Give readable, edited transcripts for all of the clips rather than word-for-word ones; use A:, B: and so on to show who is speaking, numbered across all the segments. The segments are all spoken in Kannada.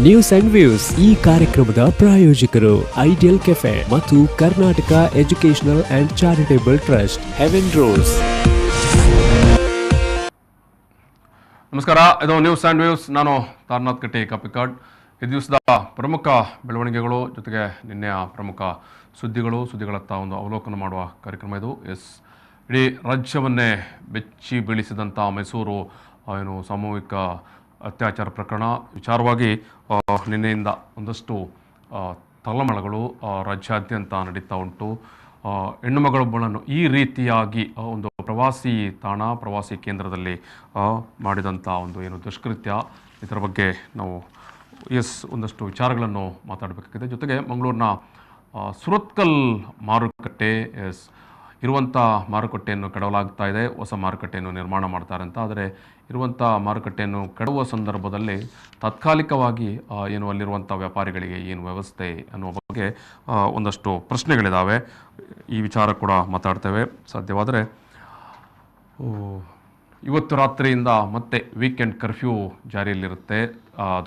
A: ನ್ಯೂಸ್ ಅಂಡ್ ವ್ಯೂಸ್ ಈ ಕಾರ್ಯಕ್ರಮದ ಪ್ರಾಯೋಜಕರು ಐಡಿಯಲ್ ಕೆಫೆ ಮತ್ತು Karnataka educational and charitable trust Heaven rose.
B: ನಮಸ್ಕಾರ, ಇದು ನ್ಯೂಸ್ ಅಂಡ್ ವ್ಯೂಸ್. ನಾನು ತಾರನಾಥ್ ಕಟ್ಟಿ ಕಾಪಿಕಾಡ್. ಈ ದಿವಸದ ಪ್ರಮುಖ ಬೆಳವಣಿಗೆಗಳು ಜೊತೆಗೆ ನಿನ್ನೆಯ ಪ್ರಮುಖ ಸುದ್ದಿಗಳತ್ತ ಒಂದು ಅವಲೋಕನ ಮಾಡುವ ಕಾರ್ಯಕ್ರಮ ಇದು. ಇಡೀ ರಾಜ್ಯವನ್ನೇ ಬೆಚ್ಚಿ ಬೀಳಿಸಿದಂಥ ಮೈಸೂರು ಸಾಮೂಹಿಕ ಅತ್ಯಾಚಾರ ಪ್ರಕರಣ ವಿಚಾರವಾಗಿ ನಿನ್ನೆಯಿಂದ ಒಂದಷ್ಟು ತಳಮಳಗಳು ರಾಜ್ಯಾದ್ಯಂತ ನಡೀತಾ ಉಂಟು. ಹೆಣ್ಣು ಮಗಳನ್ನು ಈ ರೀತಿಯಾಗಿ ಒಂದು ಪ್ರವಾಸಿ ಕೇಂದ್ರದಲ್ಲಿ ಮಾಡಿದಂಥ ಒಂದು ದುಷ್ಕೃತ್ಯ, ಇದರ ಬಗ್ಗೆ ನಾವು ಒಂದಷ್ಟು ವಿಚಾರಗಳನ್ನು ಮಾತಾಡಬೇಕಾಗಿದೆ. ಜೊತೆಗೆ ಮಂಗಳೂರಿನ ಸುರತ್ಕಲ್ ಮಾರುಕಟ್ಟೆ ಇರುವಂಥ ಮಾರುಕಟ್ಟೆಯನ್ನು ಕೆಡವಲಾಗ್ತಾ ಇದೆ, ಹೊಸ ಮಾರುಕಟ್ಟೆಯನ್ನು ನಿರ್ಮಾಣ ಮಾಡ್ತಾರೆ ಅಂತ. ಆದರೆ ಇರುವಂಥ ಮಾರುಕಟ್ಟೆಯನ್ನು ಕೆಡವುವ ಸಂದರ್ಭದಲ್ಲಿ ತಾತ್ಕಾಲಿಕವಾಗಿ ಅಲ್ಲಿರುವಂಥ ವ್ಯಾಪಾರಿಗಳಿಗೆ ಏನು ವ್ಯವಸ್ಥೆ ಅನ್ನುವ ಬಗ್ಗೆ ಒಂದಷ್ಟು ಪ್ರಶ್ನೆಗಳಿದ್ದಾವೆ. ಈ ವಿಚಾರ ಕೂಡ ಮಾತಾಡ್ತೇವೆ. ಸಾಧ್ಯವಾದರೆ ಇವತ್ತು ರಾತ್ರಿಯಿಂದ ಮತ್ತೆ ವೀಕೆಂಡ್ ಕರ್ಫ್ಯೂ ಜಾರಿಯಲ್ಲಿರುತ್ತೆ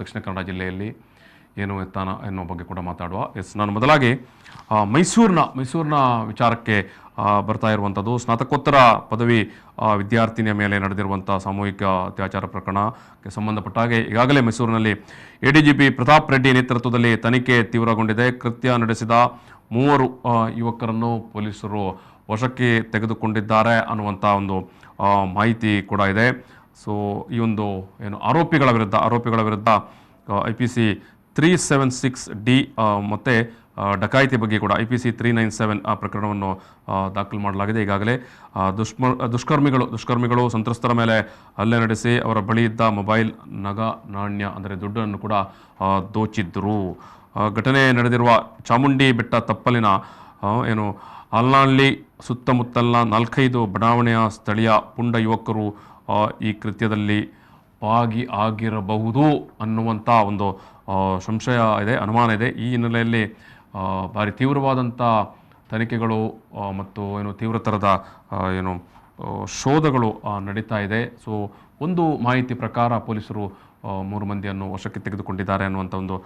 B: ದಕ್ಷಿಣ ಕನ್ನಡ ಜಿಲ್ಲೆಯಲ್ಲಿ. ಏನು ಎತ್ತಾನ ಎನ್ನುವ ಬಗ್ಗೆ ಕೂಡ ಮಾತಾಡುವ. ನಾನು ಮೊದಲಾಗಿ ಮೈಸೂರಿನ ವಿಚಾರಕ್ಕೆ ಬರ್ತಾ ಇರುವಂಥದ್ದು. ಸ್ನಾತಕೋತ್ತರ ಪದವಿ ವಿದ್ಯಾರ್ಥಿನಿಯ ಮೇಲೆ ನಡೆದಿರುವಂಥ ಸಾಮೂಹಿಕ ಅತ್ಯಾಚಾರ ಪ್ರಕರಣಕ್ಕೆ ಸಂಬಂಧಪಟ್ಟ ಹಾಗೆ ಈಗಾಗಲೇ ಮೈಸೂರಿನಲ್ಲಿ ಎಡಿಜಿಪಿ ಪ್ರತಾಪ್ ರೆಡ್ಡಿ ನೇತೃತ್ವದಲ್ಲಿ ತನಿಖೆ ತೀವ್ರಗೊಂಡಿದೆ. ಕೃತ್ಯ ನಡೆಸಿದ 3 ಯುವಕರನ್ನು ಪೊಲೀಸರು ವಶಕ್ಕೆ ತೆಗೆದುಕೊಂಡಿದ್ದಾರೆ ಅನ್ನುವಂಥ ಒಂದು ಮಾಹಿತಿ ಕೂಡ ಇದೆ. ಸೊ ಈ ಒಂದು ಆರೋಪಿಗಳ ವಿರುದ್ಧ IPC 376D ಮತ್ತು ಡಕಾಯಿತಿ ಬಗ್ಗೆ ಕೂಡ IPC 397 ಆ ಪ್ರಕರಣವನ್ನು ದಾಖಲು ಮಾಡಲಾಗಿದೆ. ಈಗಾಗಲೇ ದುಷ್ಕರ್ಮಿಗಳು ಸಂತ್ರಸ್ತರ ಮೇಲೆ ಹಲ್ಲೆ ನಡೆಸಿ ಅವರ ಬಳಿ ಇದ್ದ ಮೊಬೈಲ್, ನಗ, ನಾಣ್ಯ ಅಂದರೆ ದುಡ್ಡನ್ನು ಕೂಡ ದೋಚಿದ್ದರು. ಘಟನೆ ನಡೆದಿರುವ ಚಾಮುಂಡಿ ಬೆಟ್ಟ ತಪ್ಪಲಿನ ಅಲ್ನಾಳ್ಳಿ ಸುತ್ತಮುತ್ತಲಿನ 4-5 ಬಡಾವಣೆಯ ಸ್ಥಳೀಯ ಪುಂಡ ಯುವಕರು ಈ ಕೃತ್ಯದಲ್ಲಿ ಭಾಗಿಯಾಗಿರಬಹುದು ಅನ್ನುವಂಥ ಒಂದು ಸಂಶಯ ಇದೆ, ಅನುಮಾನ ಇದೆ. ಈ ಹಿನ್ನೆಲೆಯಲ್ಲಿ ಭಾರಿ ತೀವ್ರವಾದಂಥ ತನಿಖೆಗಳು ಮತ್ತು ತೀವ್ರತರದ ಶೋಧಗಳು ನಡೀತಾ ಇದೆ. ಸೊ ಒಂದು ಮಾಹಿತಿ ಪ್ರಕಾರ ಪೊಲೀಸರು 3 ಮಂದಿಯನ್ನು ವಶಕ್ಕೆ ತೆಗೆದುಕೊಂಡಿದ್ದಾರೆ ಅನ್ನುವಂಥ ಒಂದು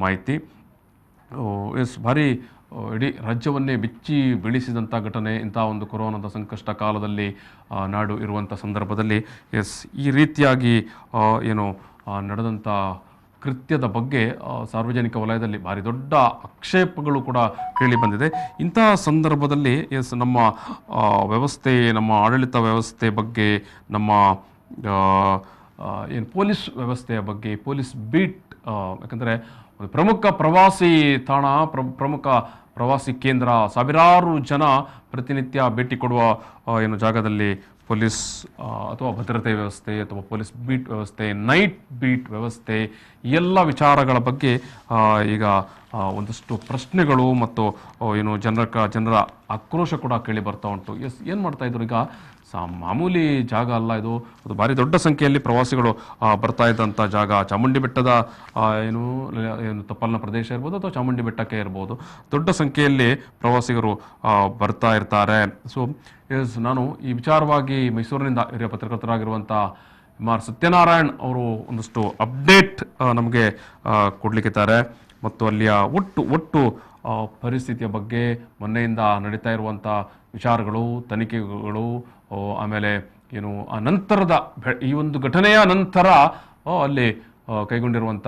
B: ಮಾಹಿತಿ. ಭಾರಿ ಇಡೀ ರಾಜ್ಯವನ್ನೇ ಬೆಚ್ಚಿ ಬೀಳಿಸಿದಂಥ ಘಟನೆ. ಇಂಥ ಒಂದು ಕೊರೋನಾದ ಸಂಕಷ್ಟ ಕಾಲದಲ್ಲಿ ನಾಡು ಇರುವಂಥ ಸಂದರ್ಭದಲ್ಲಿ ಈ ರೀತಿಯಾಗಿ ನಡೆದಂಥ ಕೃತ್ಯದ ಬಗ್ಗೆ ಸಾರ್ವಜನಿಕ ವಲಯದಲ್ಲಿ ಭಾರಿ ದೊಡ್ಡ ಆಕ್ಷೇಪಗಳು ಕೂಡ ಕೇಳಿ ಬಂದಿದೆ. ಇಂತಹ ಸಂದರ್ಭದಲ್ಲಿ ನಮ್ಮ ವ್ಯವಸ್ಥೆ, ನಮ್ಮ ಆಡಳಿತ ವ್ಯವಸ್ಥೆ ಬಗ್ಗೆ, ನಮ್ಮ ಪೊಲೀಸ್ ವ್ಯವಸ್ಥೆಯ ಬಗ್ಗೆ, ಪೊಲೀಸ್ ಬೀಟ್, ಯಾಕಂದರೆ ಒಂದು ಪ್ರಮುಖ ಪ್ರವಾಸಿ ತಾಣ, ಪ್ರಮುಖ ಪ್ರವಾಸಿ ಕೇಂದ್ರ, ಸಾವಿರಾರು ಜನ ಪ್ರತಿನಿತ್ಯ ಭೇಟಿ ಕೊಡುವ ಜಾಗದಲ್ಲಿ ಪೊಲೀಸ್ ಅಥವಾ ಭದ್ರತೆ ವ್ಯವಸ್ಥೆ ಅಥವಾ ಪೊಲೀಸ್ ಬೀಟ್ ವ್ಯವಸ್ಥೆ, ನೈಟ್ ಬೀಟ್ ವ್ಯವಸ್ಥೆ, ಎಲ್ಲ ವಿಚಾರಗಳ ಬಗ್ಗೆ ಈಗ ಒಂದಷ್ಟು ಪ್ರಶ್ನೆಗಳು ಮತ್ತು ಜನರ ಆಕ್ರೋಶ ಕೂಡ ಕೇಳಿ ಬರ್ತಾ ಉಂಟು. ಏನು ಮಾಡ್ತಾ ಇದ್ರು? ಈಗ ಮಾಮೂಲಿ ಜಾಗ ಅಲ್ಲ ಇದು, ಅದು ಭಾರಿ ದೊಡ್ಡ ಸಂಖ್ಯೆಯಲ್ಲಿ ಪ್ರವಾಸಿಗಳು ಬರ್ತಾ ಇದ್ದಂಥ ಜಾಗ. ಚಾಮುಂಡಿ ಬೆಟ್ಟದ ತಪ್ಪಲಿನ ಪ್ರದೇಶ ಇರ್ಬೋದು ಅಥವಾ ಚಾಮುಂಡಿ ಬೆಟ್ಟಕ್ಕೆ ಇರ್ಬೋದು, ದೊಡ್ಡ ಸಂಖ್ಯೆಯಲ್ಲಿ ಪ್ರವಾಸಿಗರು ಬರ್ತಾ ಇರ್ತಾರೆ. ಸೊ ನಾನು ಈ ವಿಚಾರವಾಗಿ ಮೈಸೂರಿನಿಂದ ಹಿರಿಯ ಪತ್ರಕರ್ತರಾಗಿರುವಂಥ MR ಸತ್ಯನಾರಾಯಣ್ ಅವರು ಒಂದಷ್ಟು ಅಪ್ಡೇಟ್ ನಮಗೆ ಕೊಡಲಿಕ್ಕಿದ್ದಾರೆ ಮತ್ತು ಅಲ್ಲಿಯ ಒಟ್ಟು ಪರಿಸ್ಥಿತಿಯ ಬಗ್ಗೆ, ಮೊನ್ನೆಯಿಂದ ನಡೀತಾ ಇರುವಂಥ ವಿಚಾರಗಳು, ತನಿಖೆಗಳು, ಆಮೇಲೆ ಆ ನಂತರದ ಈ ಒಂದು ಘಟನೆಯ ನಂತರ ಅಲ್ಲಿ ಕೈಗೊಂಡಿರುವಂಥ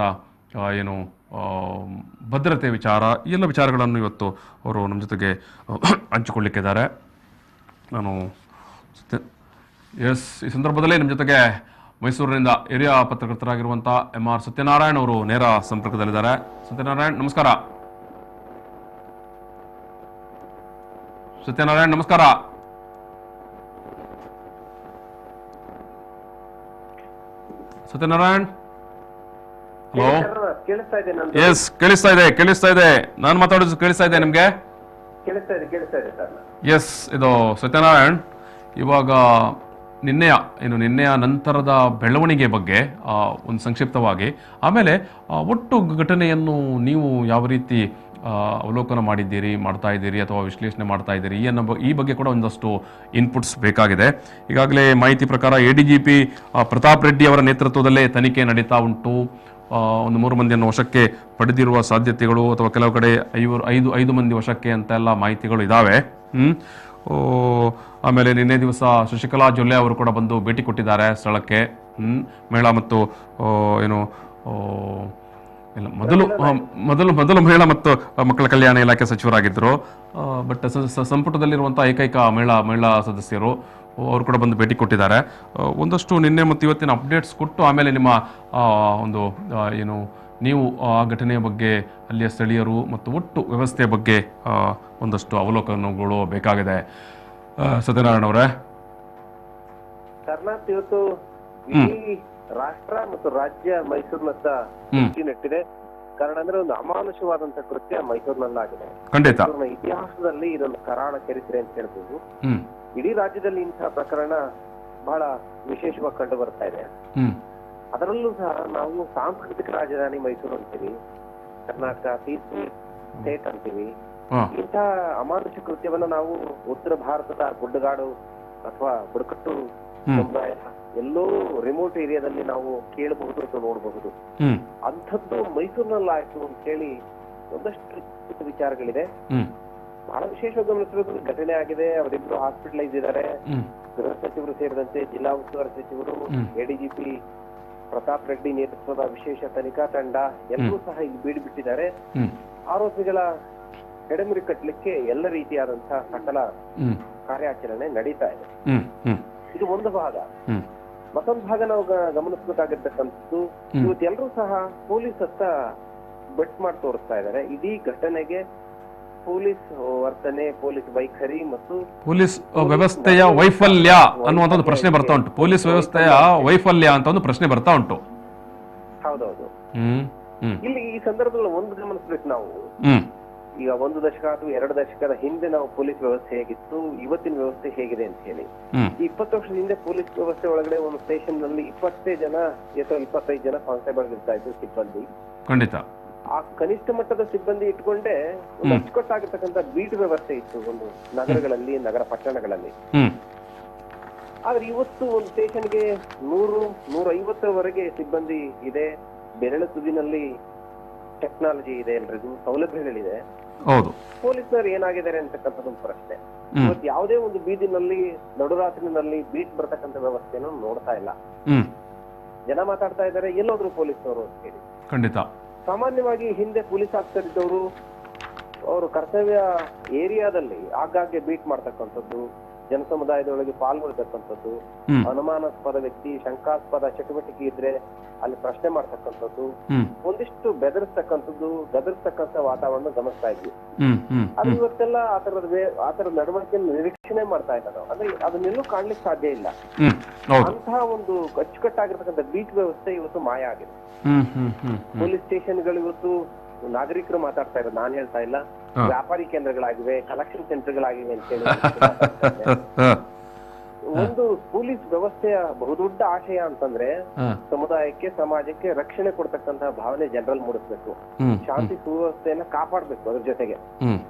B: ಭದ್ರತೆ ವಿಚಾರ, ಈ ಎಲ್ಲ ವಿಚಾರಗಳನ್ನು ಇವತ್ತು ಅವರು ನಮ್ಮ ಜೊತೆಗೆ ಹಂಚಿಕೊಳ್ಳಿಕ್ಕಿದ್ದಾರೆ. ನಾನು ಈ ಸಂದರ್ಭದಲ್ಲಿ ನಮ್ಮ ಜೊತೆಗೆ ಮೈಸೂರಿನಿಂದ ಹಿರಿಯ ಪತ್ರಕರ್ತರಾಗಿರುವಂಥ MR ಸತ್ಯನಾರಾಯಣ್ ಅವರು ನೇರ ಸಂಪರ್ಕದಲ್ಲಿದ್ದಾರೆ. ಸತ್ಯನಾರಾಯಣ್ ನಮಸ್ಕಾರ. ಸತ್ಯನಾರಾಯಣ್ ನಮಸ್ಕಾರ. ಸತ್ಯನಾರಾಯಣ್, ಹಲೋ. ಎಸ್, ಕೇಳಿಸ್ತಾ ಇದೆ. ನಾನು ಮಾತಾಡೋದು ಕೇಳಿಸ್ತಾ ಇದೆ ನಿಮ್ಗೆ? ಎಸ್, ಇದು ಸತ್ಯನಾರಾಯಣ್. ಇವಾಗ ನಿನ್ನೆಯ ನಂತರದ ಬೆಳವಣಿಗೆ ಬಗ್ಗೆ ಒಂದು ಸಂಕ್ಷಿಪ್ತವಾಗಿ, ಆಮೇಲೆ ಒಟ್ಟು ಘಟನೆಯನ್ನು ನೀವು ಯಾವ ರೀತಿ ಅವಲೋಕನ ಮಾಡ್ತಾ ಇದ್ದೀರಿ ಅಥವಾ ವಿಶ್ಲೇಷಣೆ ಮಾಡ್ತಾ ಇದ್ದೀರಿ ಈ ಬಗ್ಗೆ ಕೂಡ ಒಂದಷ್ಟು ಇನ್ಪುಟ್ಸ್ ಬೇಕಾಗಿದೆ. ಈಗಾಗಲೇ ಮಾಹಿತಿ ಪ್ರಕಾರ ADGP ಪ್ರತಾಪ್ ರೆಡ್ಡಿ ಅವರ ನೇತೃತ್ವದಲ್ಲೇ ತನಿಖೆ ನಡೀತಾ ಉಂಟು. ಒಂದು 3 ಮಂದಿಯನ್ನು ವಶಕ್ಕೆ ಪಡೆದಿರುವ ಸಾಧ್ಯತೆಗಳು ಅಥವಾ ಕೆಲವು ಕಡೆ 5 ಮಂದಿ ವಶಕ್ಕೆ ಅಂತೆಲ್ಲ ಮಾಹಿತಿಗಳು ಇದ್ದಾವೆ. ಆಮೇಲೆ ನಿನ್ನೆ ದಿವಸ ಶಶಿಕಲಾ ಜೊಲ್ಲೆ ಅವರು ಕೂಡ ಬಂದು ಭೇಟಿ ಕೊಟ್ಟಿದ್ದಾರೆ ಸ್ಥಳಕ್ಕೆ. ಮಹಿಳಾ ಮತ್ತು ಏನು ಇಲ್ಲ ಮೊದಲು ಮಹಿಳಾ ಮತ್ತು ಮಕ್ಕಳ ಕಲ್ಯಾಣ ಇಲಾಖೆ ಸಚಿವರಾಗಿದ್ದರು. ಬಟ್ ಸಂಪುಟದಲ್ಲಿರುವಂಥ ಏಕೈಕ ಮಹಿಳಾ ಸದಸ್ಯರು ಅವರು ಕೂಡ ಬಂದು ಭೇಟಿ ಕೊಟ್ಟಿದ್ದಾರೆ. ಒಂದಷ್ಟು ನಿನ್ನೆ ಮತ್ತು ಇವತ್ತಿನ ಅಪ್ಡೇಟ್ಸ್ ಕೊಟ್ಟು ಆಮೇಲೆ ನಿಮ್ಮ ಒಂದು ಏನು ನೀವು ಆ ಘಟನೆಯ ಬಗ್ಗೆ ಅಲ್ಲಿಯ ಸ್ಥಳೀಯರು ಮತ್ತು ಒಟ್ಟು ವ್ಯವಸ್ಥೆಯ ಬಗ್ಗೆ ಒಂದಷ್ಟು ಅವಲೋಕನಗಳು ಬೇಕಾಗಿದೆ. ಸತ್ಯನಾರಾಯಣ ಅವರೇ,
C: ಕರ್ನಾಟಕ ಇವತ್ತು ಈ ರಾಷ್ಟ್ರ ಮತ್ತು ರಾಜ್ಯ ಮೈಸೂರಿನತ್ತ ನೆಟ್ಟಿದೆ. ಕಾರಣ ಅಂದ್ರೆ ಒಂದು ಅಮಾನುಷವಾದಂತ ಕೃತ್ಯ ಮೈಸೂರಿನಲ್ಲಾಗಿದೆ.
B: ಖಂಡಿತ
C: ಇತಿಹಾಸದಲ್ಲಿ ಇದೊಂದು ಕರಾಳ ಚರಿತ್ರೆ ಅಂತ ಹೇಳ್ಬೋದು. ಇಡೀ ರಾಜ್ಯದಲ್ಲಿ ಇಂತಹ ಪ್ರಕರಣ ಬಹಳ ವಿಶೇಷವಾಗಿ ಕಂಡು ಬರ್ತಾ ಇದೆ. ಅದರಲ್ಲೂ ಸಹ ನಾವು ಸಾಂಸ್ಕೃತಿಕ ರಾಜಧಾನಿ ಮೈಸೂರು ಅಂತೀವಿ, ಕರ್ನಾಟಕ ಪೀಸ್ಫುಲ್ ಸ್ಟೇಟ್ ಅಂತೀವಿ. ಇಂತಹ ಅಮಾನುಷ ಕೃತ್ಯವನ್ನ ನಾವು ಉತ್ತರ ಭಾರತದ ಗುಡ್ಡಗಾಡು ಅಥವಾ ಬುಡಕಟ್ಟು ಸಮುದಾಯ ಎಲ್ಲೋ ರಿಮೋಟ್ ಏರಿಯಾದಲ್ಲಿ ನಾವು ಕೇಳಬಹುದು ಅಥವಾ ನೋಡಬಹುದು. ಅಂಥದ್ದು ಮೈಸೂರಿನಲ್ಲಾಯ್ತು ಅಂತ ಹೇಳಿ ಒಂದಷ್ಟು ವಿಚಾರಗಳಿದೆ. ಬಹಳ ವಿಶೇಷವಾಗಿ ಗಮನಿಸಬೇಕು, ಘಟನೆ ಆಗಿದೆ. ಅವರಿಬ್ರು ಹಾಸ್ಪಿಟಲೈಸ್ ಇದ್ದಾರೆ. ಗೃಹ ಸಚಿವರು ಸೇರಿದಂತೆ ಜಿಲ್ಲಾ ಉಸ್ತುವಾರಿ ಸಚಿವರು, ಎಡಿಜಿಪಿ ಪ್ರತಾಪ್ ರೆಡ್ಡಿ ನೇತೃತ್ವದ ವಿಶೇಷ ತನಿಖಾ ತಂಡ ಎಲ್ಲರೂ ಸಹ ಇಲ್ಲಿ ಬೀಡು ಬಿಟ್ಟಿದ್ದಾರೆ. ಆರೋಪಿಗಳ ಎಡೆಮುರಿ ಕಟ್ಟಲಿಕ್ಕೆ ಎಲ್ಲ ರೀತಿಯಾದಂತಹ ಸಕಲ ಕಾರ್ಯಾಚರಣೆ ನಡೀತಾ ಇದೆ. ಇದು ಒಂದು ಭಾಗ. ಮತ್ತೊಂದು ಭಾಗ ನಾವು ಗಮನಿಸಬೇಕಾಗಿರ್ತಕ್ಕಂಥದ್ದು, ಇವತ್ತೆಲ್ಲರೂ ಸಹ ಪೊಲೀಸ್ ಹತ್ತ ಬೆಟ್ ಮಾಡಿ ತೋರಿಸ್ತಾ ಇದ್ದಾರೆ. ಇಡೀ ಘಟನೆಗೆ ಪೊಲೀಸ್ ವರ್ತನೆ, ಪೊಲೀಸ್ ವೈಖರಿ ಮತ್ತು
B: ಪೊಲೀಸ್ ವ್ಯವಸ್ಥೆಯ ವೈಫಲ್ಯ ಅನ್ನುವಂತ ಒಂದು ಪ್ರಶ್ನೆ ಬರ್ತಾ ಉಂಟು. ಪೊಲೀಸ್ ವ್ಯವಸ್ಥೆಯ ವೈಫಲ್ಯ ಅಂತ ಒಂದು ಪ್ರಶ್ನೆ ಬರ್ತಾ ಉಂಟು.
C: ಹೌದೌದು. ಇಲ್ಲಿ ಈ ಸಂದರ್ಭದಲ್ಲಿ ಒಂದು ಗಮನಿಸ್ಬೇಕು ನಾವು, ಈಗ 1 ದಶಕ ಅಥವಾ 2 ದಶಕದ ಹಿಂದೆ ನಾವು ಪೊಲೀಸ್ ವ್ಯವಸ್ಥೆ ಹೇಗಿತ್ತು, ಇವತ್ತಿನ ವ್ಯವಸ್ಥೆ ಹೇಗಿದೆ ಅಂತ ಹೇಳಿ. ಈ 20 ವರ್ಷದ ಹಿಂದೆ ಪೊಲೀಸ್ ವ್ಯವಸ್ಥೆ ಒಳಗಡೆ ಒಂದು ಸ್ಟೇಷನ್ ನಲ್ಲಿ 20 ಜನ ಅಥವಾ 25 ಜನ ಕಾನ್ಸ್ಟೇಬಲ್ ಇರ್ತಾ ಇದ್ರು ಸಿಬ್ಬಂದಿ.
B: ಖಂಡಿತ
C: ಆ ಕನಿಷ್ಠ ಮಟ್ಟದ ಸಿಬ್ಬಂದಿ ಇಟ್ಕೊಂಡೆ ಒಂದು ಅಚ್ಚುಕಟ್ಟಾಗಿರ್ತಕ್ಕಂಥ ಬೀಟ್ ವ್ಯವಸ್ಥೆ ಇತ್ತು ಒಂದು ನಗರಗಳಲ್ಲಿ, ನಗರ ಪಟ್ಟಣಗಳಲ್ಲಿ. ಆದ್ರೆ ಇವತ್ತು ಒಂದು ಸ್ಟೇಷನ್ಗೆ 100-150 ಸಿಬ್ಬಂದಿ ಇದೆ. ಬೆರಳು ತುದಿನಲ್ಲಿ ಟೆಕ್ನಾಲಜಿ ಇದೆ, ಎಲ್ರಿಗೂ ಸೌಲಭ್ಯಗಳಿದೆ. ಪೊಲೀಸರು ಏನಾಗಿದ್ದಾರೆ ಅಂತಕ್ಕಂಥದ್ದು ಒಂದು ಪ್ರಶ್ನೆ. ಇವತ್ತು ಯಾವುದೇ ಒಂದು ಬೀದಿನಲ್ಲಿ ನಡುರಾತ್ರಿನಲ್ಲಿ ಬೀಟ್ ಬರ್ತಕ್ಕಂಥ ವ್ಯವಸ್ಥೆಯನ್ನು ನೋಡ್ತಾ ಇಲ್ಲ. ಜನ ಮಾತಾಡ್ತಾ ಇದ್ದಾರೆ, ಎಲ್ಲೋದ್ರು ಪೊಲೀಸರು ಅಂತ ಹೇಳಿ.
B: ಖಂಡಿತ
C: ಸಾಮಾನ್ಯವಾಗಿ ಹಿಂದೆ ಪೊಲೀಸ್ ಆಫೀಸರ್ ಇದ್ದವರು ಅವರು ಕರ್ತವ್ಯ ಏರಿಯಾದಲ್ಲಿ ಆಗಾಗ್ಗೆ ಬೀಟ್ ಮಾಡ್ತಕ್ಕಂಥದ್ದು, ಜನಸಮುದಾಯದೊಳಗೆ ಪಾಲ್ಗೊಳ್ತಕ್ಕಂಥದ್ದು, ಅನುಮಾನಾಸ್ಪದ ವ್ಯಕ್ತಿ, ಶಂಕಾಸ್ಪದ ಚಟುವಟಿಕೆ ಇದ್ರೆ ಅಲ್ಲಿ ಪ್ರಶ್ನೆ ಮಾಡ್ತಕ್ಕಂಥದ್ದು, ಒಂದಿಷ್ಟು ಗದರಿಸ್ತಕ್ಕಂಥ ವಾತಾವರಣ ಗಮನಿಸ್ತಾ ಇದ್ವಿ. ಅದು ಇವತ್ತೆಲ್ಲ ಆತರದ ನಡವಳಿಕೆಯನ್ನು ನಿರೀಕ್ಷಣೆ ಮಾಡ್ತಾ ಇಲ್ಲ ನಾವು. ಅಂದ್ರೆ ಅದನ್ನೆಲ್ಲೂ ಕಾಣ್ಲಿಕ್ಕೆ ಸಾಧ್ಯ ಇಲ್ಲ. ಅಂತಹ ಒಂದು ಅಚ್ಚುಕಟ್ಟಾಗಿರ್ತಕ್ಕಂಥ ಬೀಟ್ ವ್ಯವಸ್ಥೆ ಇವತ್ತು ಮಾಯ ಆಗಿದೆ. ಪೊಲೀಸ್ ಸ್ಟೇಷನ್ಗಳು ಇವತ್ತು ನಾಗರಿಕರು ಮಾತಾಡ್ತಾ ಇರೋದು, ನಾನ್ ಹೇಳ್ತಾ ಇಲ್ಲ, ವ್ಯಾಪಾರಿ ಕೇಂದ್ರಗಳಾಗಿವೆ, ಕಲೆಕ್ಷನ್ ಸೆಂಟರ್ಗಳಾಗಿವೆ ಅಂತ ಹೇಳಿ. ಒಂದು ಪೊಲೀಸ್ ವ್ಯವಸ್ಥೆಯ ಬಹುದೊಡ್ಡ ಆಶಯ ಅಂತಂದ್ರೆ ಸಮುದಾಯಕ್ಕೆ, ಸಮಾಜಕ್ಕೆ ರಕ್ಷಣೆ ಕೊಡ್ತಕ್ಕಂತಹ ಭಾವನೆ ಜನರಲ್ಲಿ ಮೂಡಿಸ್ಬೇಕು, ಶಾಂತಿ ಸುವ್ಯವಸ್ಥೆಯನ್ನ ಕಾಪಾಡ್ಬೇಕು. ಅದ್ರ ಜೊತೆಗೆ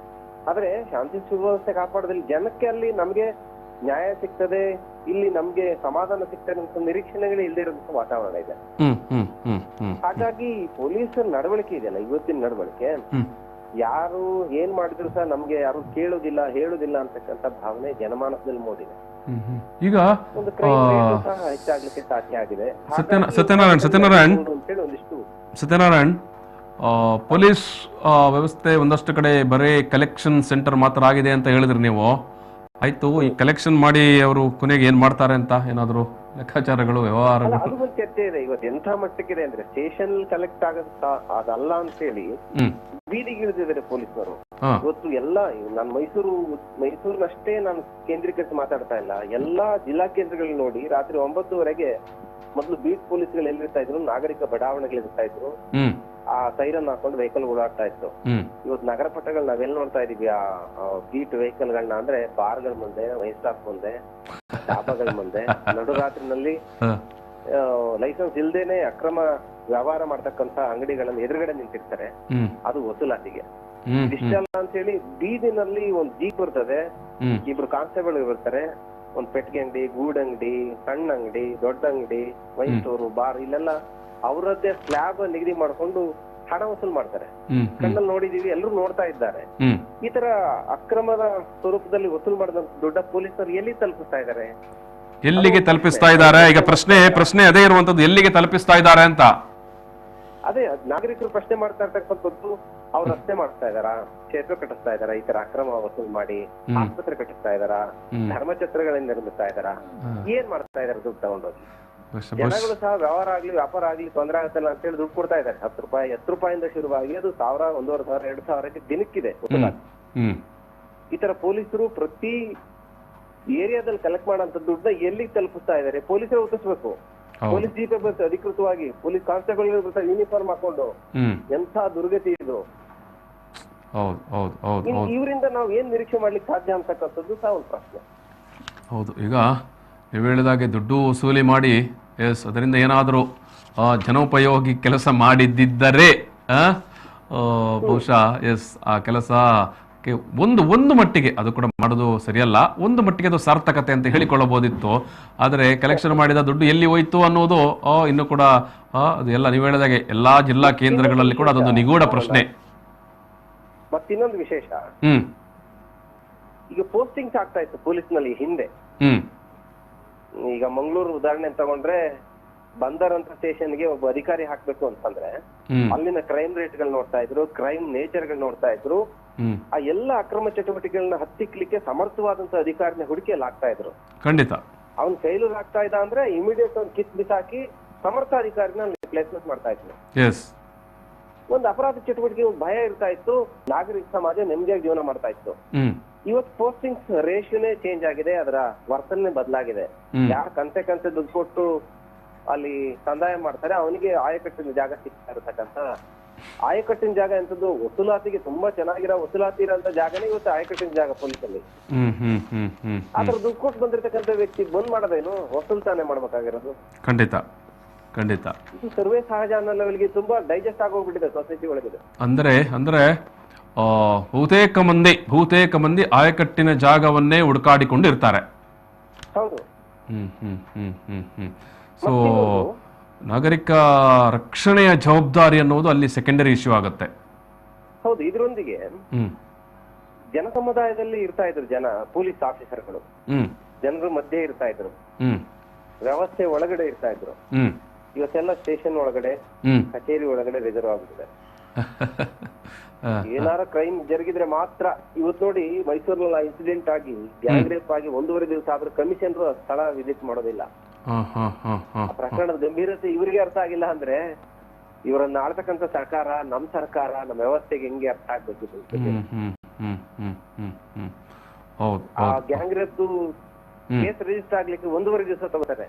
C: ಆದ್ರೆ ಶಾಂತಿ ಸುವ್ಯವಸ್ಥೆ ಕಾಪಾಡೋದ್ರಲ್ಲಿ ಜನಕ್ಕೆ ಅಲ್ಲಿ ನಮ್ಗೆ ನ್ಯಾಯ ಸಿಗ್ತದೆ, ಇಲ್ಲಿ ನಮ್ಗೆ ಸಮಾಧಾನ ಸಿಗ್ತದೆ ಅಂತ ನಿರೀಕ್ಷಣೆಗಳೇ ಇಲ್ಲದೆ ಇರೋದಂತ ವಾತಾವರಣ ಇದೆ. ಹಾಗಾಗಿ ಪೊಲೀಸರ ನಡವಳಿಕೆ ಇದೆಯಲ್ಲ, ಇವತ್ತಿನ ನಡವಳಿಕೆ, ಯಾರು ಏನ್ ಮಾಡಿದ್ರು ಸಹ ನಮ್ಗೆ ಯಾರು ಕೇಳೋದಿಲ್ಲ, ಹೇಳೋದಿಲ್ಲ ಅಂತಕ್ಕಂಥ ಭಾವನೆ ಜನಮಾನಸದಲ್ಲಿ ಮೂಡಿದೆ.
B: ಈಗ
C: ಒಂದು ಕ್ರೈಮ್ ರೇಟ್ ಸಹ ಹೆಚ್ಚಾಗ್ಲಿಕ್ಕೆ ಸಾಧ್ಯ ಆಗಿದೆ.
B: ಸತ್ಯನಾರಾಯಣ್, ಪೊಲೀಸ್ ವ್ಯವಸ್ಥೆ ಒಂದಷ್ಟು ಕಡೆ ಬರೀ ಕಲೆಕ್ಷನ್ ಸೆಂಟರ್ ಮಾತ್ರ ಆಗಿದೆ ಅಂತ ಹೇಳಿದ್ರಿ ನೀವು. ಆಯ್ತು, ಈ ಕಲೆಕ್ಷನ್ ಮಾಡಿ ಅವರು ಕೊನೆಗೆ ಏನ್ ಮಾಡ್ತಾರೆ ಅಂತ ಏನಾದ್ರು ಲೆಕ್ಕಾಚಾರಗಳು, ವ್ಯವಹಾರಗಳು?
C: ಅದು ಒಂದು ಚರ್ಚೆ ಇದೆ. ಇವತ್ತು ಎಂಥ ಮಟ್ಟಕ್ಕಿದೆ ಅಂದ್ರೆ ಸ್ಟೇಷನ್ ಕಲೆಕ್ಟ್ ಆಗೋದು ಅದಲ್ಲ ಅಂತ ಹೇಳಿ ಬೀದಿಗೆ ಇಳಿದಿದ್ದಾರೆ ಪೊಲೀಸರು. ಇವತ್ತು ಎಲ್ಲ ನಾನು ಮೈಸೂರಿನಷ್ಟೇ ನಾನು ಕೇಂದ್ರೀಕರಿಸಿ ಮಾತಾಡ್ತಾ ಇಲ್ಲ, ಎಲ್ಲಾ ಜಿಲ್ಲಾ ಕೇಂದ್ರಗಳಲ್ಲಿ ನೋಡಿ ರಾತ್ರಿ 9:00ವರೆಗೆ ಮೊದಲು ಬೀಟ್ ಪೊಲೀಸ್ಗಳು ಎಲ್ಲಿರ್ತಾ ಇದ್ರು, ನಾಗರಿಕ ಬಡಾವಣೆಗಳಿರ್ತಾ ಇದ್ರು, ಆ ಸೈರನ್ ಹಾಕೊಂಡು ವೆಹಿಕಲ್ ಓಡಾಡ್ತಾ ಇತ್ತು. ಇವತ್ತು ನಗರ ಪಟ್ಟಗಳು ನಾವೆಲ್ಲ ನೋಡ್ತಾ ಇದೀವಿ ಆ ಬೀಟ್ ವೆಹಿಕಲ್ ಗಳನ್ನ, ಅಂದ್ರೆ ಬಾರ್ಗಳ ಮುಂದೆ, ವೈನ್ ಸ್ಟಾಪ್ ಮುಂದೆ, ಡಾಬಾಗಳ ಮುಂದೆ ನಡುರಾತ್ರಿನಲ್ಲಿ ಲೈಸೆನ್ಸ್ ಇಲ್ದೇನೆ ಅಕ್ರಮ ವ್ಯವಹಾರ ಮಾಡ್ತಕ್ಕಂತ ಅಂಗಡಿಗಳನ್ನ ಎದುರುಗಡೆ ನಿಂತಿರ್ತಾರೆ. ಅದು ವಸೂಲಾತಿಗೆ. ಇಷ್ಟೆಲ್ಲ ಅಂತ ಹೇಳಿ ಬೀದಿನಲ್ಲಿ ಒಂದ್ ಜೀಪ್ ಬರ್ತದೆ, 2 ಕಾನ್ಸ್ಟೇಬಲ್ ಇರ್ತಾರೆ, ಒಂದ್ ಪೆಟ್ಟಿಗೆ ಅಂಗಡಿ, ಗೂಡ್ ಅಂಗಡಿ, ಸಣ್ಣ ಅಂಗಡಿ, ದೊಡ್ಡ ಅಂಗಡಿ, ವೈನ್ ಸ್ಟೋರು, ಬಾರ್, ಇಲ್ಲೆಲ್ಲ ಅವರದ್ದೇ ಸ್ಲ್ಯಾಬ್ ನಿಗದಿ ಮಾಡ್ಕೊಂಡು ಹಣ ವಸೂಲ್ ಮಾಡ್ತಾರೆ. ಕಣ್ಣಲ್ಲಿ ನೋಡಿದೀವಿ, ಎಲ್ಲರೂ ನೋಡ್ತಾ ಇದ್ದಾರೆ. ಈ ತರ ಅಕ್ರಮದ ಸ್ವರೂಪದಲ್ಲಿ ವಸೂಲ್ ಮಾಡಿದಂತ ದೊಡ್ಡ ಪೊಲೀಸರು ಎಲ್ಲಿ ತಲುಪಿಸ್ತಾ ಇದ್ದಾರೆ,
B: ಎಲ್ಲಿಗೆ ತಲುಪಿಸ್ತಾ ಇದ್ದಾರೆ? ಈಗ ಪ್ರಶ್ನೆ ಅದೇ ಇರುವಂತದ್ದು, ಎಲ್ಲಿಗೆ ತಲುಪಿಸ್ತಾ ಇದ್ದಾರೆ ಅಂತ.
C: ಅದೇ ನಾಗರಿಕರು ಪ್ರಶ್ನೆ ಮಾಡ್ತಾ ಇರ್ತಕ್ಕಂಥದ್ದು, ಅವ್ರು ರಸ್ತೆ ಮಾಡ್ತಾ ಇದಾರ, ಕ್ಷೇತ್ರ ಕಟ್ಟಿಸ್ತಾ ಇದಾರ, ಈ ತರ ಅಕ್ರಮ ವಸೂಲ್ ಮಾಡಿ ಆಸ್ಪತ್ರೆ ಕಟ್ಟಿಸ್ತಾ ಇದಾರ, ಧರ್ಮಛತ್ರಗಳನ್ನ ನಿರ್ಮಿಸ್ತಾ ಇದಾರ, ಏನ್ ಮಾಡ್ತಾ ಇದಾರೆ ದುಡ್ಡು ತಗೊಂಡೋಗಿ? ಜನಗಳು ಸಹ ವ್ಯವಹಾರ ಆಗ್ಲಿ ವ್ಯಾಪಾರ ಆಗ್ಲಿ ತೊಂದರೆ ಆಗತ್ತಲ್ಲ ಅಂತ ಹೇಳಿ ದುಡ್ಡು ಕೊಡ್ತಾ ಇದ್ದಾರೆ. 10 ರೂಪಾಯಿಂದ ಶುರುವಾಗಿ ಅದು 1000, 1500, 2000 ದಿನಕ್ಕಿದೆ. ಈ ತರ ಪೊಲೀಸರು ಪ್ರತಿ ಏರಿಯಾದಲ್ಲಿ ಕಲೆಕ್ಟ್ ಮಾಡೋಂಥ ದುಡ್ಡನ್ನ ಎಲ್ಲಿಗೆ ತಲುಪಿಸ್ತಾ ಇದ್ದಾರೆ? ಪೊಲೀಸರು ಉತ್ತಿಸ್ಬೇಕು. ಪೊಲೀಸ್ ಜೀಪೇ ಬಸ್ ಅಧಿಕೃತವಾಗಿ ಪೊಲೀಸ್ ಕಾನ್ಸ್ಟೇಬಲ್ ಯೂನಿಫಾರ್ಮ್ ಹಾಕೊಂಡು, ಎಂಥ ದುರ್ಗತಿ ಇದು. ಇವರಿಂದ ನಾವು ಏನ್ ನಿರೀಕ್ಷೆ ಮಾಡ್ಲಿಕ್ಕೆ ಸಾಧ್ಯ ಅಂತಕ್ಕಂಥದ್ದು ಸಹ ಒಂದು ಪ್ರಶ್ನೆ.
B: ಹೌದು, ಈಗ ನೀವು ಹೇಳಿದಾಗೆ ದುಡ್ಡು ವಸೂಲಿ ಮಾಡಿ ಅದರಿಂದ ಏನಾದರೂ ಜನೋಪಯೋಗಿ ಕೆಲಸ ಮಾಡಿದ್ದರೆ ಬಹುಶಃ ಆ ಕೆಲಸಕ್ಕೆ ಒಂದು ಮಟ್ಟಿಗೆ ಅದು ಕೂಡ ಮಾಡೋದು ಸರಿಯಲ್ಲ, ಒಂದು ಮಟ್ಟಿಗೆ ಅದು ಸಾರ್ಥಕತೆ ಅಂತ ಹೇಳಿಕೊಳ್ಳಬಹುದಿತ್ತು. ಆದರೆ ಕಲೆಕ್ಷನ್ ಮಾಡಿದ ದುಡ್ಡು ಎಲ್ಲಿ ಹೋಯ್ತು ಅನ್ನೋದು ಇನ್ನು ಕೂಡ ಅದು ಎಲ್ಲ ನೀವು ಹೇಳಿದಾಗೆ ಎಲ್ಲಾ ಜಿಲ್ಲಾ ಕೇಂದ್ರಗಳಲ್ಲಿ ಕೂಡ ಅದೊಂದು ನಿಗೂಢ ಪ್ರಶ್ನೆ.
C: ಮತ್ತಿನ್ನೊಂದು ವಿಶೇಷ, ಈಗ ಪೋಸ್ಟಿಂಗ್ಸ್ ಆಗ್ತಾ ಇತ್ತು ಪೊಲೀಸ್ನಲ್ಲಿ ಹಿಂದೆ. ಈಗ ಮಂಗಳೂರು ಉದಾಹರಣೆ ತಗೊಂಡ್ರೆ, ಬಂದರ್ ಅಂತ ಸ್ಟೇಷನ್ಗೆ ಒಬ್ಬ ಅಧಿಕಾರಿ ಹಾಕ್ಬೇಕು ಅಂತಂದ್ರೆ ಅಲ್ಲಿನ ಕ್ರೈಮ್ ರೇಟ್ ಗಳು ನೋಡ್ತಾ ಇದ್ರು, ಕ್ರೈಮ್ ನೇಚರ್ ಗಳು ನೋಡ್ತಾ ಇದ್ರು. ಆ ಎಲ್ಲ ಅಕ್ರಮ ಚಟುವಟಿಕೆಗಳನ್ನ ಹತ್ತಿಕ್ಲಿಕ್ಕೆ ಸಮರ್ಥವಾದಂತ ಅಧಿಕಾರಿನ ಹುಡುಕಿಯಲ್ಲಿ ಹಾಕ್ತಾ ಇದ್ರು.
B: ಖಂಡಿತ
C: ಅವ್ನ್ ಫೇಲ್ಯೂರ್ ಆಗ್ತಾ ಇದ್ದ ಅಂದ್ರೆ ಇಮಿಡಿಯೇಟ್ ಒಂದು ಕಿತ್ ಬಿಸಾಕಿ ಸಮರ್ಥ ಅಧಿಕಾರಿನ ರಿಪ್ಲೇಸ್ಮೆಂಟ್ ಮಾಡ್ತಾ ಇದ್ರು. ಒಂದು ಅಪರಾಧ ಚಟುವಟಿಕೆ ಭಯ ಇರ್ತಾ ಇತ್ತು, ನಾಗರಿಕ ಸಮಾಜ ನೆಮ್ಮದಿಯಾಗಿ ಜೀವನ ಮಾಡ್ತಾ ಇತ್ತು. ಇವತ್ತು ಪೋಸ್ಟಿಂಗ್ಸ್ ರೇಷಿಯೋನೇ ಚೇಂಜ್ ಆಗಿದೆ, ಅದರ ವರ್ತನೆ ಬದಲಾಗಿದೆ. ಯಾರು ಕಂತೆ ದುಡ್ಡು ಕೊಟ್ಟು ಅಲ್ಲಿ ಸಂದಾಯ ಮಾಡ್ತಾರೆ ಅವನಿಗೆ ಆಯಕಟ್ಟಿನ ಜಾಗ ಸಿಗ್ತಾ ಇರತಕ್ಕಂತ. ಆಯಕಟ್ಟಿನ ಜಾಗ ಎಂತದ್ದು, ವಸೂಲಾತಿಗೆ ತುಂಬಾ ಚೆನ್ನಾಗಿರೋ ವಸೂಲಾತಿ ಇರೋಂತ ಜಾಗನೇ ಇವತ್ತು ಆಯಕಟ್ಟಿನ ಜಾಗ ಪೊಲೀಸಲ್ಲಿ. ಆತರ ದುಡ್ಡು ಕೊಟ್ಟು ಬಂದಿರತಕ್ಕಂಥ ವ್ಯಕ್ತಿ ಬಂದ್ ಮಾಡೋದೇನು, ವಸೂಲ್ತಾನೆ ಮಾಡ್ಬೇಕಾಗಿರೋದು.
B: ಖಂಡಿತ ಖಂಡಿತ
C: ಇದು ಸರ್ವೇ ಸಹಜ ಅನ್ನೋ ಲೆವೆಲ್ಗೆ ತುಂಬಾ ಡೈಜೆಸ್ಟ್ ಆಗೋಗ್ಬಿಟ್ಟಿದೆ ಸೊಸೈಟಿ ಒಳಗಿದೆ.
B: ಅಂದ್ರೆ ಬಹುತೇಕ ಮಂದಿ ಆಯಕಟ್ಟಿನ ಜಾಗವನ್ನೇ ಹುಡುಕಾಡಿಕೊಂಡಿರ್ತಾರೆ.
C: ಹೌದು.
B: ಸೊ ನಾಗರಿಕ ರಕ್ಷಣೆಯ ಜವಾಬ್ದಾರಿ ಅನ್ನೋದು ಅಲ್ಲಿ ಸೆಕೆಂಡರಿ ಇಶ್ಯೂ ಆಗುತ್ತೆ.
C: ಹೌದು. ಇದರೊಂದಿಗೆ ಜನ ಸಮುದಾಯದಲ್ಲಿ ಇರ್ತಾ ಇದ್ರು ಜನ, ಪೊಲೀಸ್ ಆಫೀಸರ್ಗಳು ಜನರ ಮಧ್ಯೆ ಇರ್ತಾ ಇದ್ರು, ವ್ಯವಸ್ಥೆ ಒಳಗಡೆ ಇರ್ತಾ ಇದ್ರು. ಇವತ್ತೆಲ್ಲ ಸ್ಟೇಷನ್ ಒಳಗಡೆ, ಕಚೇರಿ ಒಳಗಡೆ ರಿಸರ್ವ್ ಆಗುತ್ತದೆ. ಏನಾರ ಕ್ರೈಮ್ ಜರುಗಿದ್ರೆ ಮಾತ್ರ. ಇವತ್ತು ನೋಡಿ ಮೈಸೂರಿನಲ್ಲಿ ಇನ್ಸಿಡೆಂಟ್ ಆಗಿ ಗ್ಯಾಂಗ್ ರೇಪ್ ಆಗಿ 1.5 ದಿವಸ ಆದ್ರೂ ಕಮಿಷನರ್ ಸ್ಥಳ ವಿಸಿಟ್ ಮಾಡೋದಿಲ್ಲ. ಪ್ರಕರಣದ ಗಂಭೀರತೆ ಇವರಿಗೆ ಅರ್ಥ ಆಗಿಲ್ಲ ಅಂದ್ರೆ ಇವರನ್ನ ಆಳ್ತಕ್ಕಂಥ ಸರ್ಕಾರ, ನಮ್ ಸರ್ಕಾರ, ನಮ್ಮ ವ್ಯವಸ್ಥೆಗೆ ಹೆಂಗೆ ಅರ್ಥ ಆಗ್ಬೇಕಿತ್ತು. ಆ ಗ್ಯಾಂಗ್ ರೇಪ್ ಕೇಸ್ ರಿಜಿಸ್ಟರ್ ಆಗ್ಲಿಕ್ಕೆ 1.5 ದಿವಸ ತಗೋತಾರೆ.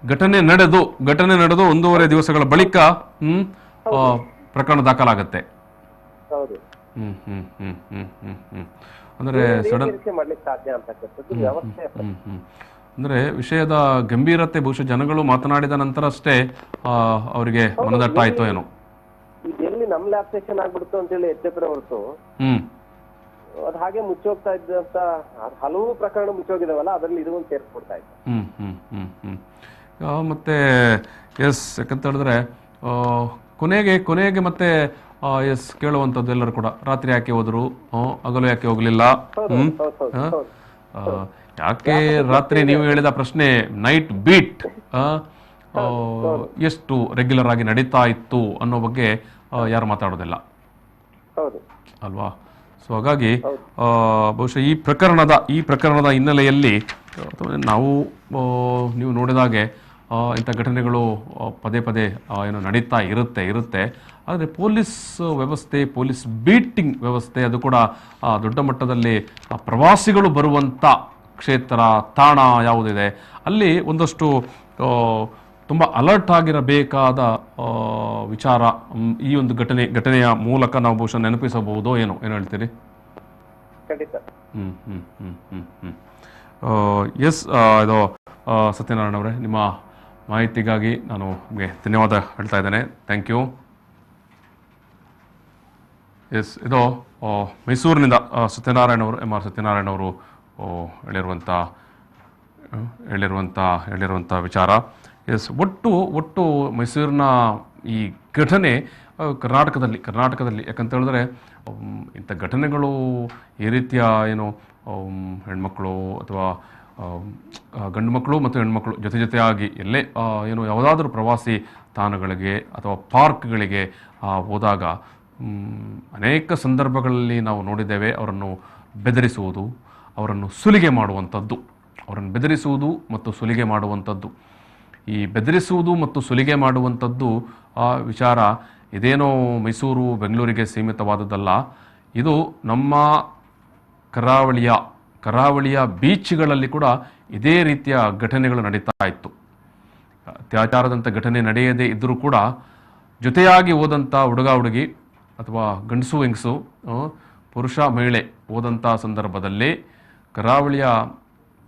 B: ಘಟನೆ ನಡೆದು 1.5 ದಿವಸಗಳ ಬಳಿಕ ಪ್ರಕರಣ ದಾಖಲಾಗತ್ತೆ.
C: ಹೌದು.
B: ಅಂದ್ರೆ ಅಂದ್ರೆ ವಿಷಯದ ಗಂಭೀರತೆ ಬಹುಶಃ ಜನಗಳು ಮಾತನಾಡಿದ ನಂತರ ಅಷ್ಟೇ ಅವರಿಗೆ ಮನದಟ್ಟ ಆಯ್ತು ಏನೋ.
C: ಎಲ್ಲಿ ನಮ್ ಲ್ಯಾಪ್ಸೇಷನ್ ಆಗ್ಬಿಡ್ತು ಅಂತ ಹೇಳಿ ಎಚ್ಚೆತ್ತರ ಹೊರತು ಅದ್ ಹಾಗೆ ಮುಚ್ಚೋಗ್ತಾ ಇದ್ದಂತ ಹಲವು ಪ್ರಕರಣ ಮುಚ್ಚೋಗಿದಾವಲ್ಲ, ಅದ್ರಲ್ಲಿ ಇದು ಒಂದು ಸೇರ್ಸ್ಕೊಡ್ತಾ ಇತ್ತು.
B: ಮತ್ತೆ ಯಾಕಂತ ಹೇಳಿದ್ರೆ ಕೊನೆಗೆ ಮತ್ತೆ ಕೇಳುವಂಥದ್ದು ಎಲ್ಲರೂ ಕೂಡ, ರಾತ್ರಿ ಯಾಕೆ ಹೋದ್ರು, ಹಗಲು ಯಾಕೆ ಹೋಗ್ಲಿಲ್ಲ, ಯಾಕೆ ರಾತ್ರಿ ನೀವು ಹೇಳಿದ ಪ್ರಶ್ನೆ ನೈಟ್ ಬೀಟ್ ಎಷ್ಟು ರೆಗ್ಯುಲರ್ ಆಗಿ ನಡೀತಾ ಇತ್ತು ಅನ್ನೋ ಬಗ್ಗೆ ಯಾರು ಮಾತಾಡೋದಿಲ್ಲ ಅಲ್ವಾ. ಸೊ ಹಾಗಾಗಿ ಬಹುಶಃ ಈ ಪ್ರಕರಣದ ಹಿನ್ನೆಲೆಯಲ್ಲಿ ನಾವು ನೀವು ನೋಡಿದಾಗೆ ಇಂಥ ಘಟನೆಗಳು ಪದೇ ಏನು ನಡೀತಾ ಇರುತ್ತೆ. ಆದರೆ ಪೊಲೀಸ್ ವ್ಯವಸ್ಥೆ, ಪೊಲೀಸ್ ಬೀಟಿಂಗ್ ವ್ಯವಸ್ಥೆ ಅದು ಕೂಡ ದೊಡ್ಡ ಮಟ್ಟದಲ್ಲಿ ಪ್ರವಾಸಿಗಳು ಬರುವಂಥ ಕ್ಷೇತ್ರ, ತಾಣ ಯಾವುದಿದೆ ಅಲ್ಲಿ ಒಂದಷ್ಟು ತುಂಬ ಅಲರ್ಟ್ ಆಗಿರಬೇಕಾದ ವಿಚಾರ ಈ ಒಂದು ಘಟನೆಯ ಮೂಲಕ ನಾವು ಬಹುಶಃ ನೆನಪಿಸಬಹುದು. ಏನು ಹೇಳ್ತೀರಿ? ಎಸ್, ಇದು ಸತ್ಯನಾರಾಯಣ ಅವರೇ, ನಿಮ್ಮ ಮಾಹಿತಿಗಾಗಿ ನಾನು ನಿಮಗೆ ಧನ್ಯವಾದ ಹೇಳ್ತಾ ಇದ್ದೇನೆ. Thank you. ಎಸ್, ಇದು ಮೈಸೂರಿನಿಂದ ಸತ್ಯನಾರಾಯಣ ಅವರು, ಎಂ ಆರ್ ಸತ್ಯನಾರಾಯಣ ಅವರು ಹೇಳಿರುವಂಥ ವಿಚಾರ. ಎಸ್, ಒಟ್ಟು ಮೈಸೂರಿನ ಈ ಘಟನೆ ಕರ್ನಾಟಕದಲ್ಲಿ ಯಾಕಂತ ಹೇಳಿದ್ರೆ ಇಂಥ ಘಟನೆಗಳು ಈ ರೀತಿಯ ಏನು ಹೆಣ್ಮಕ್ಳು ಅಥವಾ ಗಂಡು ಮಕ್ಕಳು ಮತ್ತು ಹೆಣ್ಮಕ್ಳು ಜೊತೆಯಾಗಿ ಎಲ್ಲೇ ಏನು ಯಾವುದಾದ್ರೂ ಪ್ರವಾಸಿ ತಾಣಗಳಿಗೆ ಅಥವಾ ಪಾರ್ಕ್ಗಳಿಗೆ ಹೋದಾಗ ಅನೇಕ ಸಂದರ್ಭಗಳಲ್ಲಿ ನಾವು ನೋಡಿದ್ದೇವೆ ಅವರನ್ನು ಬೆದರಿಸುವುದು, ಅವರನ್ನು ಸುಲಿಗೆ ಮಾಡುವಂಥದ್ದು. ಈ ಬೆದರಿಸುವುದು ಮತ್ತು ಸುಲಿಗೆ ಮಾಡುವಂಥದ್ದು ವಿಚಾರ ಇದೇನೋ ಮೈಸೂರು ಬೆಂಗಳೂರಿಗೆ ಸೀಮಿತವಾದದ್ದಲ್ಲ. ಇದು ನಮ್ಮ ಕರಾವಳಿಯ ಬೀಚ್ಗಳಲ್ಲಿ ಕೂಡ ಇದೇ ರೀತಿಯ ಘಟನೆಗಳು ನಡೀತಾ ಇತ್ತು. ಅತ್ಯಾಚಾರದಂಥ ಘಟನೆ ನಡೆಯದೇ ಇದ್ದರೂ ಕೂಡ ಜೊತೆಯಾಗಿ ಹೋದಂಥ ಹುಡುಗಿ ಅಥವಾ ಗಂಡಸು ಹೆಂಗಸು, ಪುರುಷ ಮಹಿಳೆ ಹೋದಂಥ ಸಂದರ್ಭದಲ್ಲಿ ಕರಾವಳಿಯ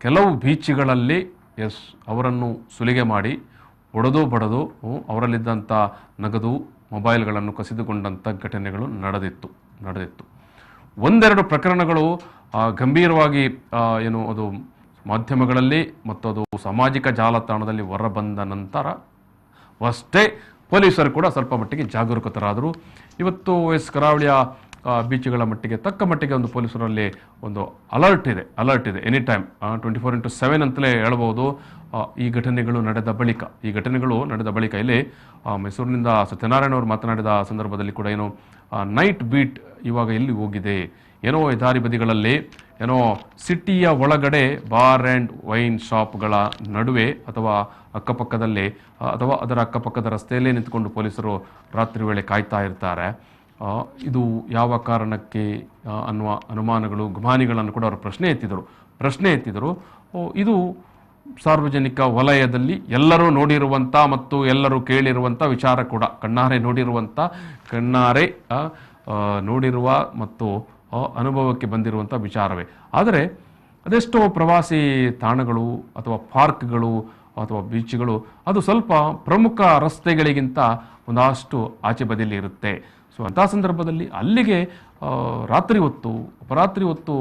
B: ಕೆಲವು ಬೀಚ್ಗಳಲ್ಲಿ ಅವರನ್ನು ಸುಲಿಗೆ ಮಾಡಿ ಹೊಡೆದು ಬಡದು ಅವರಲ್ಲಿದ್ದಂಥ ನಗದು ಮೊಬೈಲ್ಗಳನ್ನು ಕಸಿದುಕೊಂಡಂಥ ಘಟನೆಗಳು ನಡೆದಿತ್ತು. ಒಂದೆರಡು ಪ್ರಕರಣಗಳು ಗಂಭೀರವಾಗಿ ಏನು ಅದು ಮಾಧ್ಯಮಗಳಲ್ಲಿ ಮತ್ತು ಅದು ಸಾಮಾಜಿಕ ಜಾಲತಾಣದಲ್ಲಿ ಹೊರಬಂದ ನಂತರ ಅಷ್ಟೇ ಪೊಲೀಸರು ಕೂಡ ಸ್ವಲ್ಪ ಮಟ್ಟಿಗೆ ಜಾಗರೂಕತರಾದರು. ಇವತ್ತು ಕರಾವಳಿಯ ಬೀಚ್ಗಳ ಮಟ್ಟಿಗೆ ತಕ್ಕ ಮಟ್ಟಿಗೆ ಒಂದು ಪೊಲೀಸರಲ್ಲಿ ಒಂದು ಅಲರ್ಟ್ ಇದೆ ಎನಿ ಟೈಮ್ 24/7 ಅಂತಲೇ ಹೇಳ್ಬೋದು. ಈ ಘಟನೆಗಳು ನಡೆದ ಬಳಿಕ ಇಲ್ಲಿ ಮೈಸೂರಿನಿಂದ ಸತ್ಯನಾರಾಯಣ ಅವರು ಮಾತನಾಡಿದ ಸಂದರ್ಭದಲ್ಲಿ ಕೂಡ ಏನು ನೈಟ್ ಬೀಟ್ ಇವಾಗ ಎಲ್ಲಿ ಹೋಗಿದೆ, ಏನೋ ದಾರಿ ಬದಿಗಳಲ್ಲಿ ಏನೋ ಸಿಟಿಯ ಒಳಗಡೆ ಬಾರ್ ಆ್ಯಂಡ್ ವೈನ್ ಶಾಪ್ಗಳ ನಡುವೆ ಅಥವಾ ಅಕ್ಕಪಕ್ಕದಲ್ಲಿ ಅಥವಾ ಅದರ ಅಕ್ಕಪಕ್ಕದ ರಸ್ತೆಯಲ್ಲೇ ನಿಂತ್ಕೊಂಡು ಪೊಲೀಸರು ರಾತ್ರಿ ವೇಳೆ ಕಾಯ್ತಾ ಇರ್ತಾರೆ. ಇದು ಯಾವ ಕಾರಣಕ್ಕೆ ಅನ್ನುವ ಅನುಮಾನಗಳು, ಗುಮಾನಿಗಳನ್ನು ಕೂಡ ಅವರು ಪ್ರಶ್ನೆ ಎತ್ತಿದರು. ಇದು ಸಾರ್ವಜನಿಕ ವಲಯದಲ್ಲಿ ಎಲ್ಲರೂ ನೋಡಿರುವಂಥ ಮತ್ತು ಎಲ್ಲರೂ ಕೇಳಿರುವಂಥ ವಿಚಾರ ಕೂಡ, ಕಣ್ಣಾರೆ ನೋಡಿರುವ ಮತ್ತು ಅನುಭವಕ್ಕೆ ಬಂದಿರುವಂಥ ವಿಚಾರವೇ. ಆದರೆ ಅದೆಷ್ಟೋ ಪ್ರವಾಸಿ ತಾಣಗಳು ಅಥವಾ ಪಾರ್ಕ್ಗಳು ಅಥವಾ ಬೀಚ್ಗಳು ಅದು ಸ್ವಲ್ಪ ಪ್ರಮುಖ ರಸ್ತೆಗಳಿಗಿಂತ ಒಂದಷ್ಟು ಆಚೆ ಬದಿಯಲ್ಲಿ ಇರುತ್ತೆ. ಸೊ ಅಂಥ ಸಂದರ್ಭದಲ್ಲಿ ಅಲ್ಲಿಗೆ ಅಪರಾತ್ರಿ ಹೊತ್ತು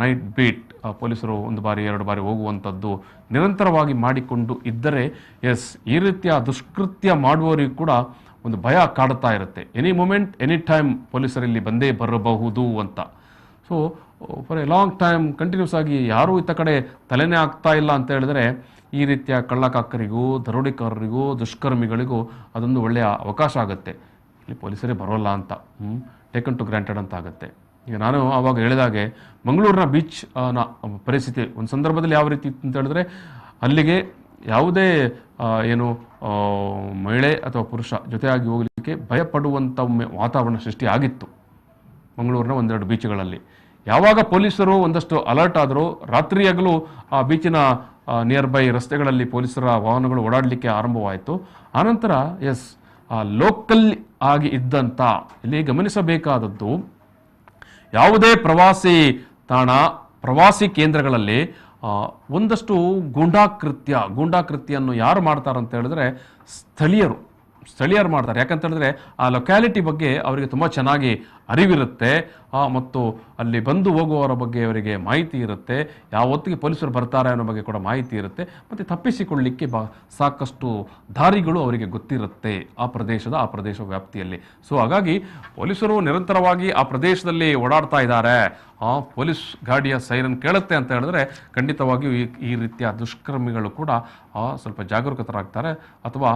B: ನೈಟ್ ಬೀಟ್ ಪೊಲೀಸರು 1 ಬಾರಿ 2 ಬಾರಿ ಹೋಗುವಂಥದ್ದು ನಿರಂತರವಾಗಿ ಮಾಡಿಕೊಂಡು ಇದ್ದರೆ ಈ ರೀತಿಯ ದುಷ್ಕೃತ್ಯ ಮಾಡುವವರಿಗೂ ಕೂಡ ಒಂದು ಭಯ ಕಾಡುತ್ತಾ ಇರುತ್ತೆ. ಎನಿ ಮೂಮೆಂಟ್ ಎನಿ ಟೈಮ್ ಪೊಲೀಸರಲ್ಲಿ ಬಂದೇ ಬರಬಹುದು ಅಂತ. So for a long time continuous ಆಗಿ ಯಾರೂ ಇತ್ತ ಕಡೆ ತಲೆನೇ ಆಗ್ತಾ ಇಲ್ಲ ಅಂತ ಹೇಳಿದ್ರೆ ಈ ರೀತಿಯ ಕಳ್ಳಕಾಕರಿಗೂ, ದರೋಡೆಕಾರರಿಗೂ, ದುಷ್ಕರ್ಮಿಗಳಿಗೂ ಅದೊಂದು ಒಳ್ಳೆಯ ಅವಕಾಶ ಆಗುತ್ತೆ. ಇಲ್ಲಿ ಪೊಲೀಸರೇ ಬರೋಲ್ಲ ಅಂತ ಟೇಕನ್ ಟು ಗ್ರಾಂಟೆಡ್ ಅಂತ ಆಗುತ್ತೆ. ಈಗ ನಾನು ಆವಾಗ ಹೇಳಿದಾಗೆ ಮಂಗಳೂರಿನ ಬೀಚ್ ಪರಿಸ್ಥಿತಿ ಒಂದು ಸಂದರ್ಭದಲ್ಲಿ ಯಾವ ರೀತಿ ಅಂತ ಹೇಳಿದ್ರೆ ಅಲ್ಲಿಗೆ ಯಾವುದೇ ಏನು ಮಹಿಳೆ ಅಥವಾ ಪುರುಷ ಜೊತೆಯಾಗಿ ಹೋಗಲಿಕ್ಕೆ ಭಯಪಡುವಂಥ ವಾತಾವರಣ ಸೃಷ್ಟಿ ಆಗಿತ್ತು ಮಂಗಳೂರಿನ 1-2 ಬೀಚ್ಗಳಲ್ಲಿ. ಯಾವಾಗ ಪೊಲೀಸರು ಒಂದಷ್ಟು ಅಲರ್ಟ್ ಆದರೂ ರಾತ್ರಿಯಾಗಲೂ ಆ ಬೀಚಿನ ನಿಯರ್ ಬೈ ರಸ್ತೆಗಳಲ್ಲಿ ಪೊಲೀಸರ ವಾಹನಗಳು ಓಡಾಡಲಿಕ್ಕೆ ಆರಂಭವಾಯಿತು. ಆನಂತರ ಲೋಕಲ್ ಆಗಿ ಇದ್ದಂಥ ಇಲ್ಲಿ ಗಮನಿಸಬೇಕಾದದ್ದು, ಯಾವುದೇ ಪ್ರವಾಸಿ ತಾಣ, ಪ್ರವಾಸಿ ಕೇಂದ್ರಗಳಲ್ಲಿ ಒಂದಷ್ಟು ಗೂಂಡಾಕೃತ್ಯನ್ನು ಯಾರು ಮಾಡ್ತಾರಂತ ಹೇಳಿದ್ರೆ ಸ್ಥಳೀಯರು ಮಾಡ್ತಾರೆ. ಯಾಕಂತ ಹೇಳಿದ್ರೆ ಆ ಲೊಕ್ಯಾಲಿಟಿ ಬಗ್ಗೆ ಅವರಿಗೆ ತುಂಬ ಚೆನ್ನಾಗಿ ಅರಿವಿರುತ್ತೆ ಮತ್ತು ಅಲ್ಲಿ ಬಂದು ಹೋಗುವವರ ಬಗ್ಗೆ ಅವರಿಗೆ ಮಾಹಿತಿ ಇರುತ್ತೆ. ಯಾವ ಹೊತ್ತಿಗೆ ಪೊಲೀಸರು ಬರ್ತಾರೆ ಅನ್ನೋ ಬಗ್ಗೆ ಕೂಡ ಮಾಹಿತಿ ಇರುತ್ತೆ. ಮತ್ತು ತಪ್ಪಿಸಿಕೊಳ್ಳಲಿಕ್ಕೆ ಸಾಕಷ್ಟು ದಾರಿಗಳು ಅವರಿಗೆ ಗೊತ್ತಿರುತ್ತೆ ಆ ಪ್ರದೇಶ ವ್ಯಾಪ್ತಿಯಲ್ಲಿ. ಸೊ ಹಾಗಾಗಿ ಪೊಲೀಸರು ನಿರಂತರವಾಗಿ ಆ ಪ್ರದೇಶದಲ್ಲಿ ಓಡಾಡ್ತಾ ಇದ್ದಾರೆ. ಪೊಲೀಸ್ ಗಾಡಿಯ ಸೈರನ್ ಕೇಳುತ್ತೆ ಅಂತ ಹೇಳಿದ್ರೆ ಖಂಡಿತವಾಗಿಯೂ ಈ ರೀತಿಯ ದುಷ್ಕರ್ಮಿಗಳು ಕೂಡ ಸ್ವಲ್ಪ ಜಾಗರೂಕತರಾಗ್ತಾರೆ ಅಥವಾ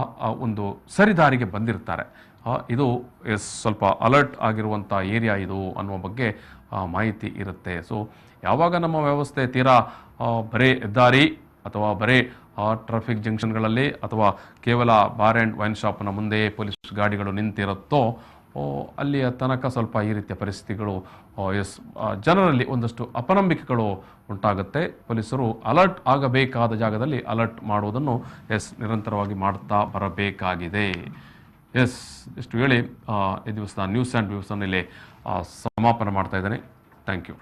B: ಒಂದು ಸರಿದಾರಿಗೆ ಬಂದಿರ್ತಾರೆ. ಇದು ಸ್ವಲ್ಪ ಅಲರ್ಟ್ ಆಗಿರುವಂಥ ಏರಿಯಾ ಇದು ಅನ್ನುವ ಬಗ್ಗೆ ಮಾಹಿತಿ ಇರುತ್ತೆ. ಸೊ ಯಾವಾಗ ನಮ್ಮ ವ್ಯವಸ್ಥೆ ತೀರಾ ಬರೇ ಹೆದ್ದಾರಿ ಅಥವಾ ಬರೇ ಟ್ರಾಫಿಕ್ ಜಂಕ್ಷನ್ಗಳಲ್ಲಿ ಅಥವಾ ಕೇವಲ ಬಾರ್ ಆ್ಯಂಡ್ ವೈನ್ ಶಾಪ್ನ ಮುಂದೆ ಪೊಲೀಸ್ ಗಾಡಿಗಳು ನಿಂತಿರುತ್ತೋ ಅಲ್ಲಿಯ ತನಕ ಸ್ವಲ್ಪ ಈ ರೀತಿಯ ಪರಿಸ್ಥಿತಿಗಳು ಜನರಲ್ಲಿ ಒಂದಷ್ಟು ಅಪನಂಬಿಕೆಗಳು ಉಂಟಾಗುತ್ತೆ. ಪೊಲೀಸರು ಅಲರ್ಟ್ ಆಗಬೇಕಾದ ಜಾಗದಲ್ಲಿ ಅಲರ್ಟ್ ಮಾಡುವುದನ್ನು ನಿರಂತರವಾಗಿ ಮಾಡ್ತಾ ಬರಬೇಕಾಗಿದೆ. ಇಷ್ಟು ಹೇಳಿ ಈ ದಿವಸದ ನ್ಯೂಸ್ ಆ್ಯಂಡ್ ವ್ಯೂಸನ್ನು ಇಲ್ಲಿ ಸಮಾಪನ ಮಾಡ್ತಾ ಇದ್ದೇನೆ. Thank you.